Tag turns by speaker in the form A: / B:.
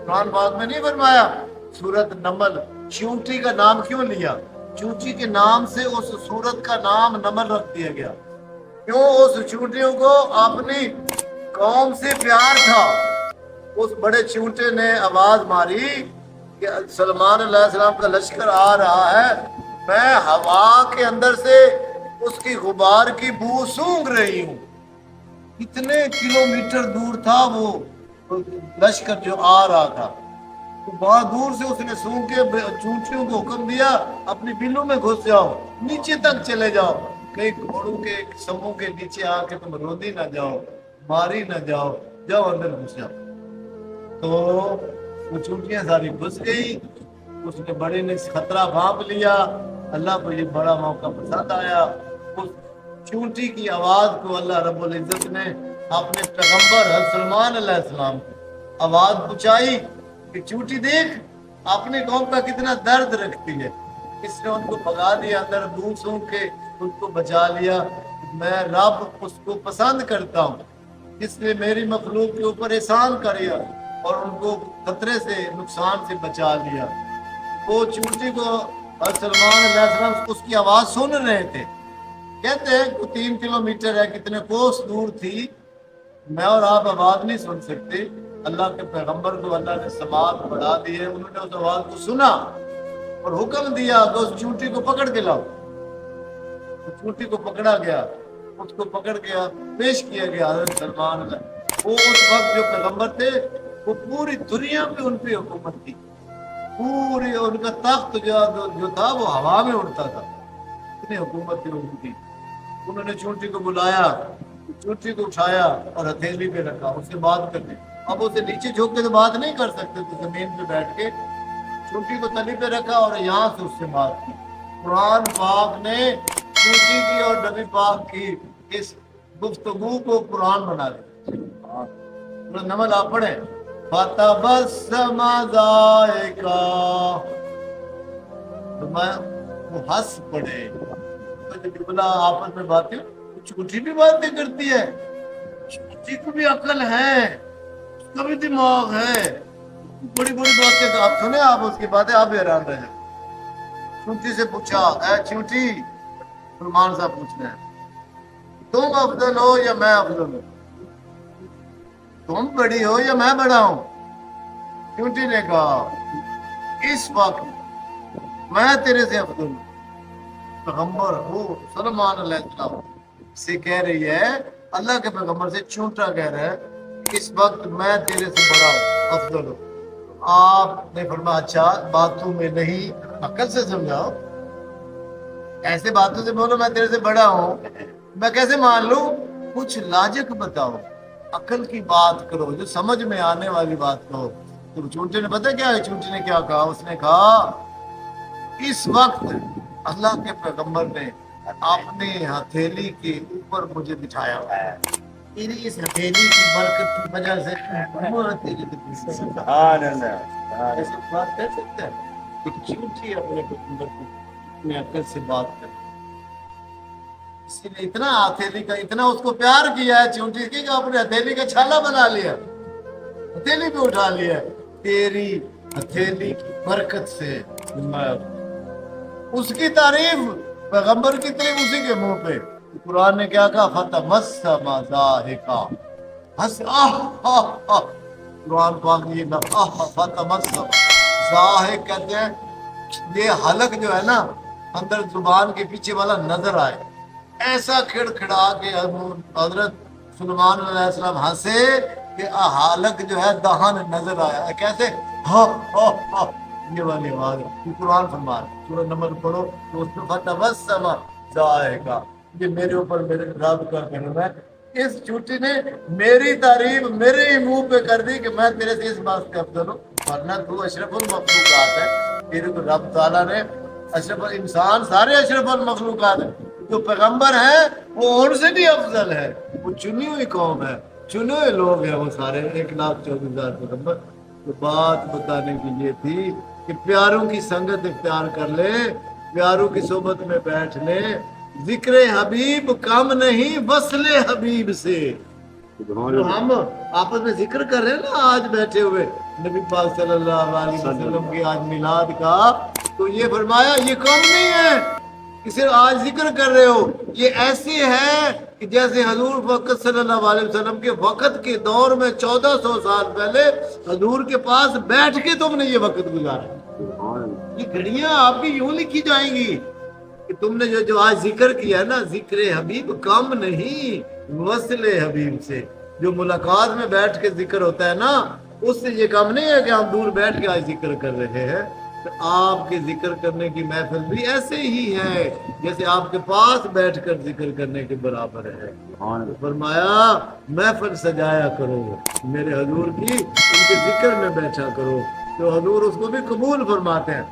A: कुरान पाक में नहीं फरमाया सूरत नमल, चींटी का नाम क्यों लिया? चींटी के नाम से उस सूरत का नाम नमल रख दिया गया। क्यों? उस चींटियों को अपनी कौम से प्यार था। उस बड़े चींटे ने आवाज मारी कि सलमान अलैहिस्सलाम का लश्कर आ रहा है, मैं हवा के अंदर से उसकी गुबार की बू सूंघ रही हूँ। कितने किलोमीटर दूर था वो लश्कर जो आ रहा था, तो बहुत दूर से उसने सूंघ के चूंटियों को हुक्म दिया अपनी बिलों में घुस जाओ, नीचे तक चले जाओ, कहीं घोड़ों के समूह के नीचे आके तुम रोंदी ना जाओ, मारी ना जाओ, जाओ अंदर घुस जाओ। तो वो चूंटियां सारी घुस गई। उसने बड़े ने खतरा भांप लिया। अल्लाह को ये बड़ा मौका पसंद आया। उस चूंटी की आवाज को अल्लाह रब्बुल इज्जत ने अपने पैगंबर सलमान अलैहिस्सलाम को आवाज पहुंचाई कि चूंटी देख अपने कौम का कितना दर्द रखती है। इसने उनको भगा दिया, अंदर दूर सूंघ के उनको बचा लिया। मैं रब उसको पसंद करता हूँ, इसलिए मेरी मखलूक के ऊपर एहसान किया और उनको खतरे से नुकसान से बचा लिया। वो चूंटी को सलमान अलैहिस्सलाम उसकी आवाज सुन रहे थे। कहते हैं कि 3 किलोमीटर है, कितने कोस दूर थी, मैं और आप आवाज नहीं सुन सकते। अल्लाह के पैगंबर को अल्लाह ने समात बढ़ा दी है, उन्होंने उस आवाज को सुना और हुक्म दिया कि उस चूंटी को पकड़ के लाओ। तो चूंटी को पकड़ा गया, उसको पकड़ के पेश किया गया हज़रत सलमान। वो उस वक्त जो पैगंबर थे वो पूरी दुनिया पे उन पे हुकूमत थी, पूरी उनका तख्त जो था वो हवा में उड़ता था, इतनी हुकूमत थी उनकी। उन्होंने चूंटी को बुलाया, चूंटी को उठाया और हथेली पे रखा, उससे बात करने। अब उसे नीचे झुक के तो बात नहीं कर सकते, तो जमीन पे बैठ के चूंटी को तली पे रखा और यहाँ से उससे बात की। कुरान पाक ने चूंटी की और नबी पाक की इस गुफ्तगू को कुरान बना दिया। नमल आप पढ़े, फतबस्सम ज़ाहिका, तो मैं वो हंस पड़े। तो बोला आपस में बातें, चूंटी भी बातें करती है, चूंटी को भी अकल है, उसका भी दिमाग है, बड़ी बड़ी बातें आप सुने, आप उसकी बातें आप हैरान रहे। चूंटी से पूछा, ऐ चूंटी, सलमान साहब पूछ रहे हैं, तुम अफजल हो या मैं अफजल हूँ? तुम बड़ी हो या मैं बड़ा हूँ? चूंटी ने कहा इस वक्त मैं तेरे से अफजल हूँ। पैगंबर हो सलमान अलैहिस्सलाम से कह रही है, अल्लाह के पैगंबर से चूंटा कह रहा है इस वक्त मैं तेरे से बड़ा हूँ, अफजल हूँ। आपने फरमाया अच्छा बातों में नहीं अकल से समझाओ, ऐसे बातों से बोलो मैं तेरे से बड़ा हूँ, मैं कैसे मान लूं? कुछ लॉजिक बताओ, अकल की बात करो, जो समझ में आने वाली बात करो। तो चूंटे ने पता क्या है, चूंटे ने क्या कहा? उसने कहा इस वक्त अल्लाह के पैगंबर ने अपने हथेली के ऊपर मुझे बिठाया है, तेरी इस हथेली की बरकत की वजह से ऐसी बात कर सकता है कि चूंटी अपने पैगंबर को अपने अकल से बात कर। इसीलिए इतना हथेली का इतना उसको प्यार किया है चूंटी की, अपने हथेली का छाला बना लिया, हथेली पे उठा लिया। तेरी हथेली की बरकत से उसकी तारीफ, पैगंबर की तारीफ उसी के मुंह पे। कुरान ने क्या कहा? फतबस्सम ज़ाहिका, हंस कुरान पाक ये फतबस्सम ज़ाहिक कहते हैं ये हलक जो है ना अंदर जुबान के पीछे वाला नजर आए, ऐसा खिड़खिड़ा के हजरत सुलेमान अलैहिस्सलाम हंसे कि हालक जो है दहन नजर आया। कैसे? हा हा हा, ये वाली आवाज कुरान फरमा सूरह नंबर पढ़ो तो उसमें फतबस्सम ज़ाहिका, ये मेरे ऊपर मेरे रब का करम है। इस चूंटी ने मेरी तारीफ मेरे ही मुंह पे कर दी कि मैं तेरे से इस बात से अफजल हूँ, वरना तू अशरफुल मखलूकात है। तेरे को रब ताला ने अशरफ इंसान सारे अशरफुल मखलूकात है, जो पैगंबर है वो उनसे भी अफजल है, वो चुनी हुई कौम है, चुने हुए लोग हैं वो सारे 1,24,000 पैगंबर। तो बात बताने की ये थी कि प्यारों की संगत इख्तियार कर ले, प्यारों की सोबत में बैठ ले, जिक्र हबीब कम नहीं वस्ले हबीब से। तो हम आपस में जिक्र कर रहे हैं ना आज बैठे हुए, नबी पाक सल्लल्लाहु अलैहि वसल्लम के आज मिलाद का, तो ये फरमाया ये कम नहीं है कि सिर्फ आज जिक्र कर रहे हो, ये ऐसे है कि जैसे हजूर वक़्त सल्लल्लाहु अलैहि वसल्लम के वक़्त के दौर में 1400 साल पहले हजूर के पास बैठ के तुमने ये वक़्त गुजारा। ये घड़ियां आपकी यूं लिखी जाएंगी कि तुमने जो आज जिक्र किया ना, जिक्र हबीब कम नहीं, वस्ले हबीब से जो मुलाकात में बैठ के जिक्र होता है ना, उससे ये कम नहीं है कि हम दूर बैठ के आज जिक्र कर रहे हैं। तो आपके जिक्र करने की महफिल भी ऐसे ही है जैसे आपके पास बैठकर जिक्र करने के बराबर है। तो फरमाया महफिल सजाया करो मेरे हजूर की, उनके जिक्र में बैठा करो, तो हजूर उसको भी कबूल फरमाते हैं।